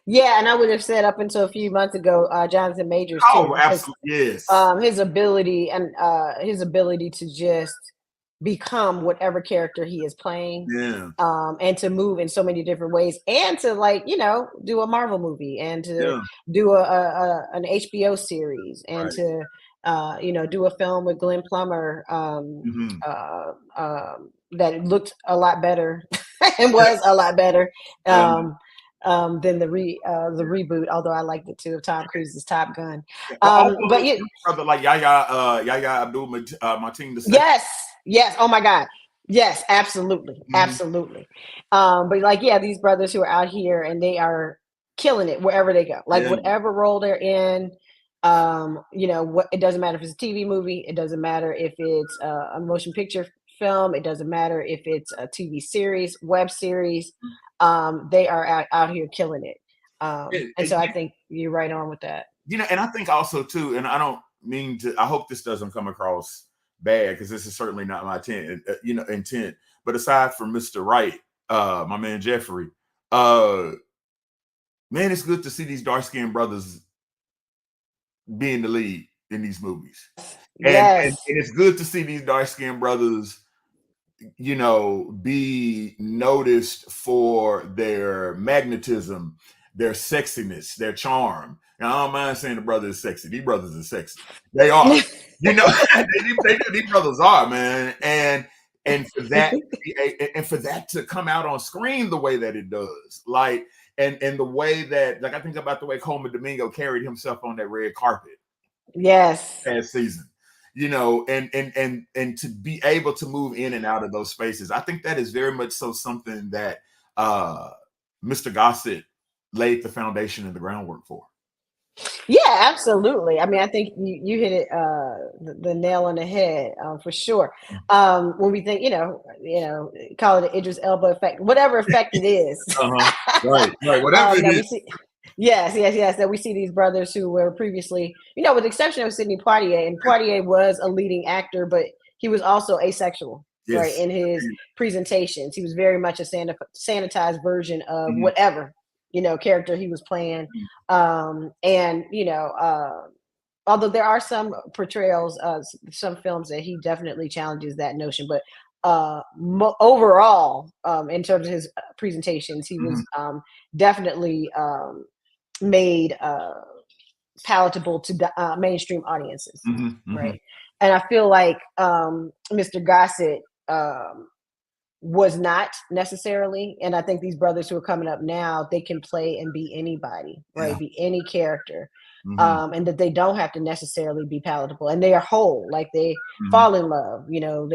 Speaker 1: Yeah, and I would have said up until a few months ago, Jonathan Majors.
Speaker 2: Oh, absolutely, yes.
Speaker 1: His ability to just become whatever character he is playing, and to move in so many different ways, and to, like, you know, do a Marvel movie, and to do an HBO series, and to you know, do a film with Glenn Plummer that looked a lot better and was a lot better than the reboot, although I liked it too, of Tom Cruise's Top Gun. But yeah,
Speaker 2: brother, like Yahya Abdul Mateen.
Speaker 1: Yes. Oh my God. Yes, absolutely. Absolutely. But like, yeah, these brothers who are out here and they are killing it wherever they go. Like whatever role they're in, you know, it doesn't matter if it's a TV movie, it doesn't matter if it's a motion picture film, it doesn't matter if it's a TV series, web series, they are out here killing it. And so I think you're right on with that.
Speaker 2: You know, and I think also too, and I don't mean to, I hope this doesn't come across bad, because this is certainly not my intent. But aside from Mr. Wright, my man Jeffrey, man, it's good to see these dark-skinned brothers being the lead in these movies. And it's good to see these dark-skinned brothers, you know, be noticed for their magnetism, their sexiness, their charm. And I don't mind saying the brother is sexy. These brothers are sexy. They are. You know, these brothers are, man. And for that to come out on screen the way that it does, like, and the way that, like, I think about the way Coleman Domingo carried himself on that red carpet. Last season. You know, and to be able to move in and out of those spaces, I think that is very much so something that Mr. Gossett laid the foundation and the groundwork for.
Speaker 1: Yeah, absolutely. I mean, I think you hit it the nail on the head, for sure. When we think, you know, call it an Idris Elba effect, whatever effect it is.
Speaker 2: Right, whatever it is.
Speaker 1: Yes. That we see these brothers who were previously, you know, with the exception of Sidney Poitier, and Poitier was a leading actor, but he was also asexual, right? In his presentations, he was very much a sanitized version of whatever, you know, character he was playing. And you know, although there are some portrayals, some films that he definitely challenges that notion, but overall, in terms of his presentations, he was definitely made palatable to mainstream audiences, right? And I feel like Mr. Gossett was not necessarily, and I think these brothers who are coming up now, they can play and be anybody, right? Be any character, and that they don't have to necessarily be palatable, and they are whole, like they fall in love, you know,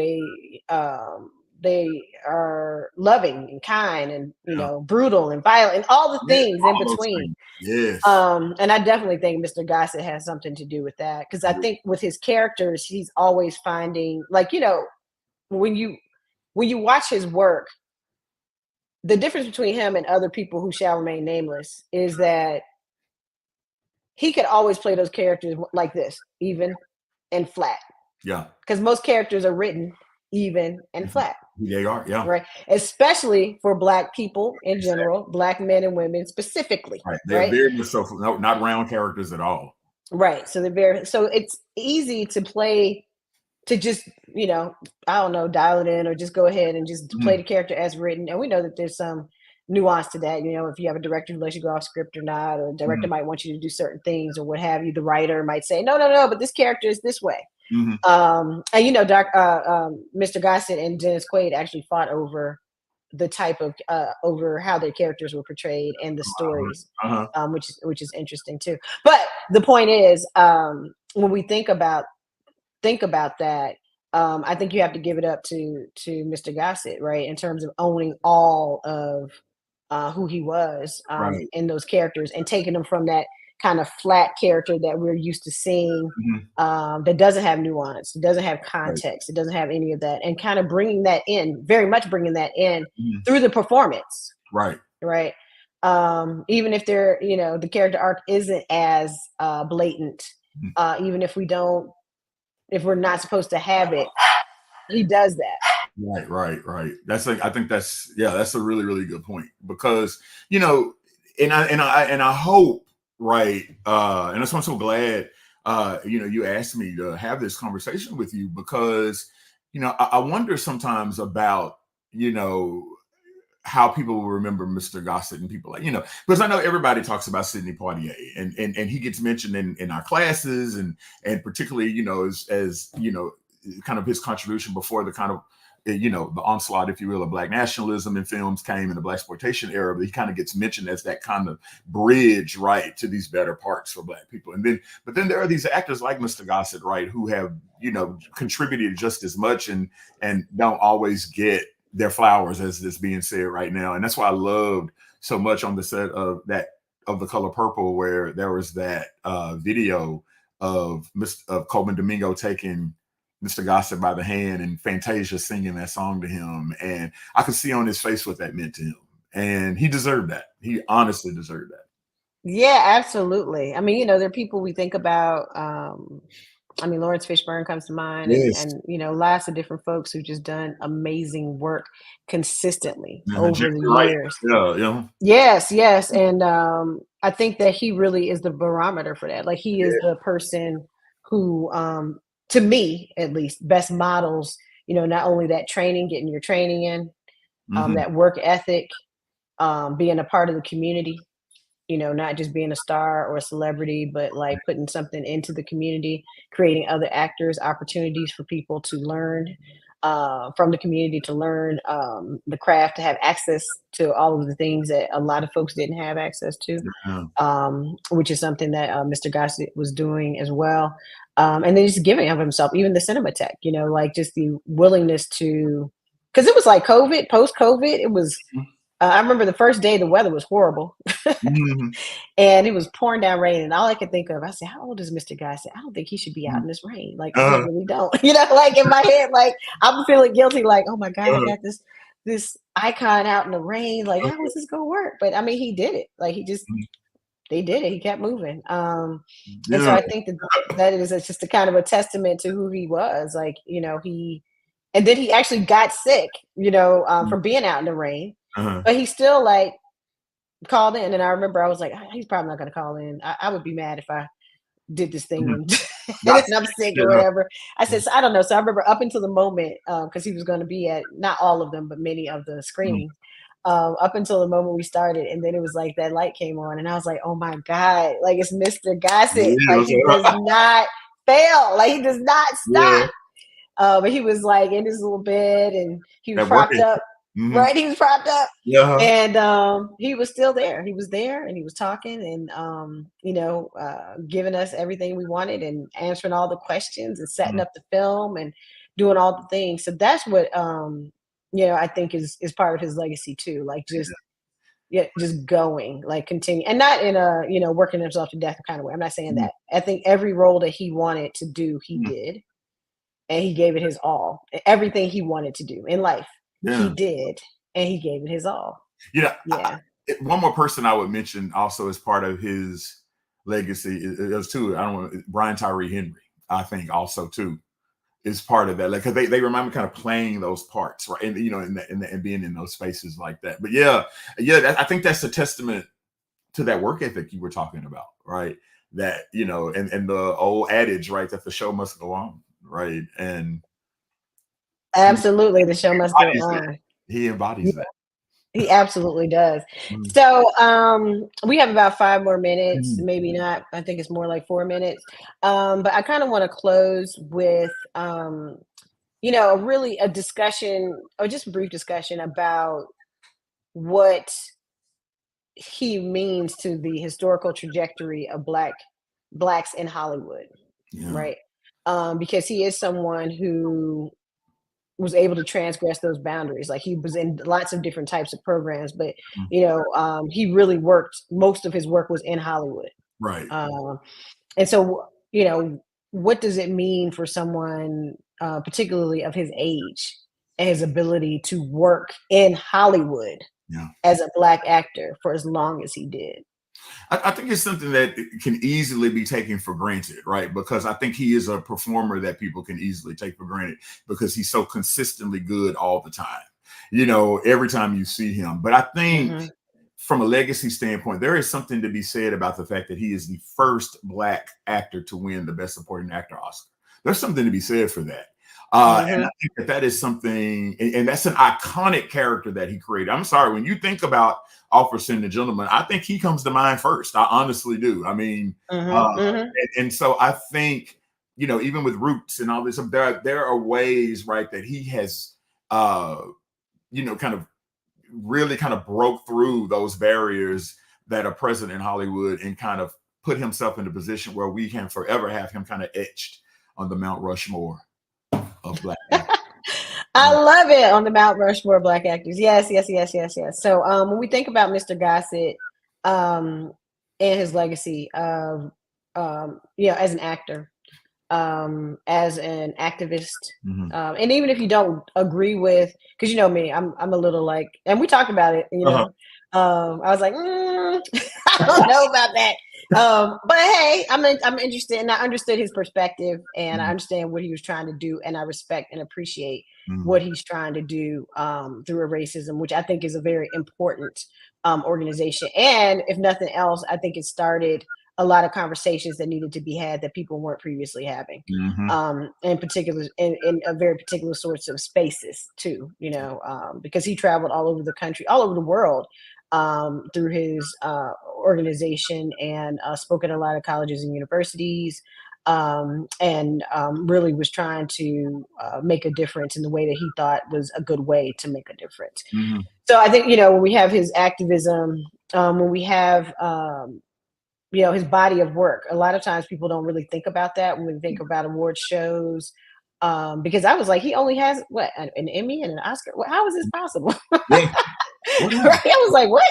Speaker 1: they are loving and kind and, you know, brutal and violent and all the things in between. And I definitely think Mr. Gossett has something to do with that, because I think with his characters, he's always finding, like, you know, when you watch his work, the difference between him and other people who shall remain nameless is that he could always play those characters like this, even and flat. Because most characters are written even and flat.
Speaker 2: They are,
Speaker 1: right. Especially for Black people in general, Black men and women specifically.
Speaker 2: They're very much so not round characters at all.
Speaker 1: Right. So so it's easy to play, to just, you know, I don't know, dial it in or just go ahead and just play the character as written. And we know that there's some nuance to that. You know, if you have a director who lets you go off script or not, or a director might want you to do certain things or what have you, the writer might say, no, but this character is this way. And you know, Mr. Gossett and Dennis Quaid actually fought over the type of over how their characters were portrayed and the stories, which is interesting too. But the point is, when we think about that, I think you have to give it up to Mr. Gossett, right, in terms of owning all of who he was
Speaker 2: Right.
Speaker 1: in those characters and taking them from that kind of flat character that we're used to seeing, that doesn't have nuance, it doesn't have context, it doesn't have any of that, and kind of bringing that in, very much bringing that in through the performance.
Speaker 2: Right.
Speaker 1: Even if they're, the character arc isn't as blatant, even if we're not supposed to have it, he does that.
Speaker 2: Right. I think that's a really, really good point, because, and I hope, right. And that's why I'm so glad, you asked me to have this conversation with you, because, I wonder sometimes about, how people will remember Mr. Gossett and people like, because I know everybody talks about Sidney Poitier, and he gets mentioned in our classes, and particularly, as kind of his contribution before the kind of, the onslaught, if you will, of Black nationalism in films came in the Blaxploitation era. But he kind of gets mentioned as that kind of bridge, right, to these better parts for Black people. But then there are these actors like Mr. Gossett, right, who have, contributed just as much and don't always get their flowers, as is being said right now. And that's why I loved so much on the set of The Color Purple, where there was that video of Coleman Domingo taking Mr. Gossett by the hand and Fantasia singing that song to him. And I could see on his face what that meant to him. And he deserved that. He honestly deserved that.
Speaker 1: Yeah, absolutely. I mean, there are people we think about, Lawrence Fishburne comes to mind,
Speaker 2: Yes.
Speaker 1: and lots of different folks who've just done amazing work consistently over the years.
Speaker 2: Yeah.
Speaker 1: Yes. And I think that he really is the barometer for that. Like, he is the person who, to me at least, best models, not only that training, getting your training in, that work ethic, being a part of the community, not just being a star or a celebrity, but like putting something into the community, creating other actors, opportunities for people to learn from the community, to learn the craft, to have access to all of the things that a lot of folks didn't have access to, which is something that Mr. Gossett was doing as well. And then just giving of himself, even the Cinematheque, like just the willingness to, because it was like COVID, post-COVID, it was, I remember the first day the weather was horrible and it was pouring down rain. And all I could think of, I said, how old is Mr. Gossett? I don't think he should be out in this rain. Like, I really don't, like in my head, like I'm feeling guilty. Like, oh my God, I got this icon out in the rain. Like, how is this going to work? But I mean, he did it. Like, they did it. He kept moving. And so I think that is just a kind of a testament to who he was. Like, and then he actually got sick, from being out in the rain. But he still like called in, and I remember I was like, he's probably not going to call in. I would be mad if I did this thing and I'm sick or whatever. I said, so I don't know. So I remember up until the moment, because he was going to be at not all of them, but many of the screenings, up until the moment we started, and then it was like that light came on, and I was like, oh my God, like it's Mr. Gossett. Like he does not fail. Like he does not stop. But he was like in his little bed, and he was propped up. Right, he was propped up, and he was still there. He was there, and he was talking, and giving us everything we wanted, and answering all the questions, and setting up the film, and doing all the things. So that's what I think is part of his legacy too. Like just going, like continue, and not in a working himself to death kind of way. I'm not saying that. I think every role that he wanted to do, he did, and he gave it his all. Everything he wanted to do in life. He did, and he gave it his all.
Speaker 2: One more person I would mention also as part of his legacy is too. Brian Tyree Henry. I think also too is part of that. Like, because they remind me kind of playing those parts, right? And and being in those spaces like that. But I think that's a testament to that work ethic you were talking about, right? That and the old adage, right, that the show must go on, right? And
Speaker 1: absolutely, the show must go on.
Speaker 2: He embodies that.
Speaker 1: He absolutely does. So we have about 5 more minutes, maybe not. I think it's more like 4 minutes. But I kind of want to close with a discussion, or just a brief discussion about what he means to the historical trajectory of blacks in Hollywood, right? Because he is someone who was able to transgress those boundaries. Like he was in lots of different types of programs, but he really worked. Most of his work was in Hollywood,
Speaker 2: Right.
Speaker 1: And so, what does it mean for someone, particularly of his age and his ability to work in Hollywood as a Black actor for as long as he did?
Speaker 2: I think it's something that can easily be taken for granted, right? Because I think he is a performer that people can easily take for granted because he's so consistently good all the time, every time you see him. But I think from a legacy standpoint, there is something to be said about the fact that he is the first Black actor to win the Best Supporting Actor Oscar. There's something to be said for that. And I think that is something, and that's an iconic character that he created. I'm sorry, when you think about Officer and the Gentleman, I think he comes to mind first. I honestly do. I mean, and so I think, even with Roots and all this, there are ways, right, that he has, kind of really kind of broke through those barriers that are present in Hollywood and kind of put himself in a position where we can forever have him kind of etched on the Mount Rushmore of Black actors.
Speaker 1: I love it, on the Mount Rushmore of Black actors. Yes. So when we think about Mr. Gossett and his legacy of as an actor, as an activist, and even if you don't agree with, because you know me, I'm a little like, and we talked about it, I was like, I don't know about that. But hey, I'm interested, and I understood his perspective, and I understand what he was trying to do, and I respect and appreciate what he's trying to do through racism, which I think is a very important organization. And if nothing else, I think it started a lot of conversations that needed to be had that people weren't previously having, in particular, in a very particular sorts of spaces too, because he traveled all over the country, all over the world, through his organization, and spoke at a lot of colleges and universities, and really was trying to make a difference in the way that he thought was a good way to make a difference. So I think, when we have his activism, when we have his body of work, a lot of times people don't really think about that when we think about award shows, because I was like, he only has what, an Emmy and an Oscar? How is this possible? Right? I was like, what?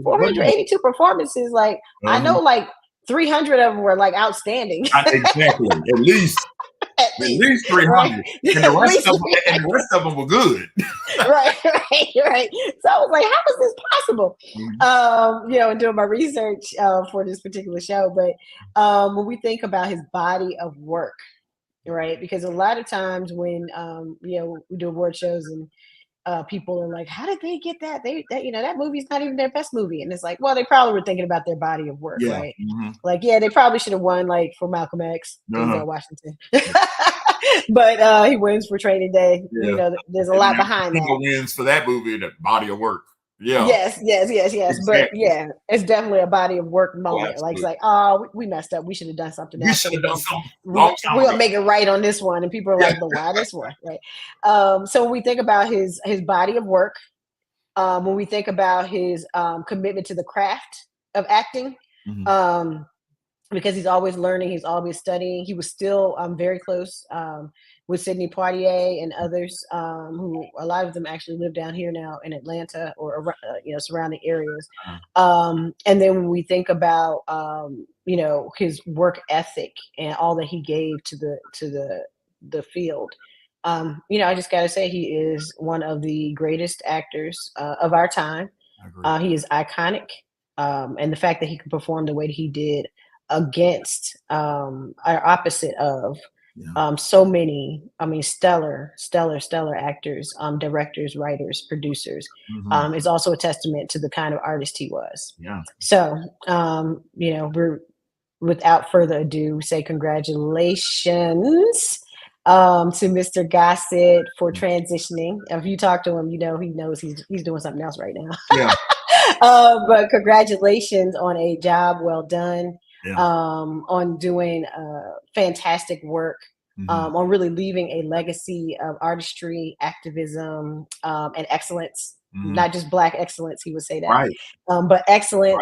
Speaker 1: 482 performances. Like, I know like 300 of them were like outstanding.
Speaker 2: Exactly. At least 300. Right? And the rest of them were good.
Speaker 1: right. So I was like, how is this possible? And doing my research for this particular show. But when we think about his body of work, right? Because a lot of times when we do award shows and people are like, how did they get that? That movie's not even their best movie. And it's like, well, they probably were thinking about their body of work, right? Like, they probably should have won like for Malcolm X, Washington. But he wins for Training Day. There's a lot behind that.
Speaker 2: Wins for that movie, that body of work. Yeah.
Speaker 1: Yes. Exactly. But yeah, it's definitely a body of work moment. Like, it's like, oh, we messed up. We should have done something else.
Speaker 2: We should have done something.
Speaker 1: We're gonna make it right on this one. And people are like, but why this one? Right. So when we think about his body of work, when we think about his commitment to the craft of acting, because he's always learning, he's always studying. He was still very close with Sidney Poitier and others, who a lot of them actually live down here now in Atlanta or surrounding areas. And then when we think about his work ethic and all that he gave to the field, I just gotta say he is one of the greatest actors of our time. He is iconic, and the fact that he could perform the way that he did against our opposite of so many, stellar actors, directors, writers, producers, is also a testament to the kind of artist he was. So we're, without further ado, say congratulations to Mr. Gossett for transitioning. If you talk to him, he knows he's doing something else right now. But congratulations on a job well done. On doing fantastic work on really leaving a legacy of artistry, activism, and excellence. Not just Black excellence, he would say that,
Speaker 2: Right.
Speaker 1: But excellence.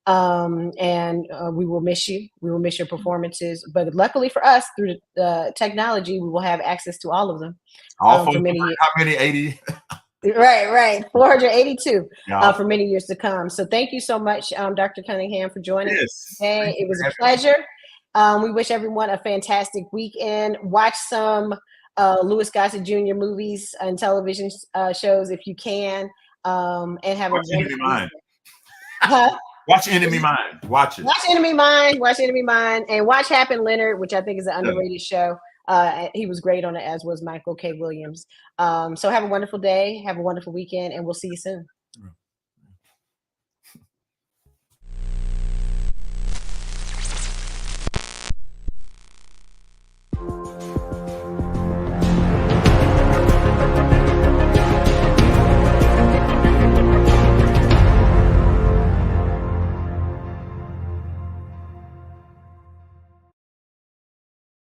Speaker 1: And we will miss you. We will miss your performances. But luckily for us, through the technology, we will have access to all of them.
Speaker 2: For many years. How many? 80?
Speaker 1: Right. 482 for many years to come. So thank you so much, Dr. Cunningham, for joining us today. It was a pleasure. We wish everyone a fantastic weekend. Watch some Louis Gossett Jr. movies and television shows if you can, and have a wonderful weekend.
Speaker 2: Watch Enemy Mine. Watch it.
Speaker 1: Watch Enemy Mine. Watch Enemy Mine, and watch Happen Leonard, which I think is an underrated show. He was great on it, as was Michael K. Williams. So have a wonderful day. Have a wonderful weekend, and we'll see you soon.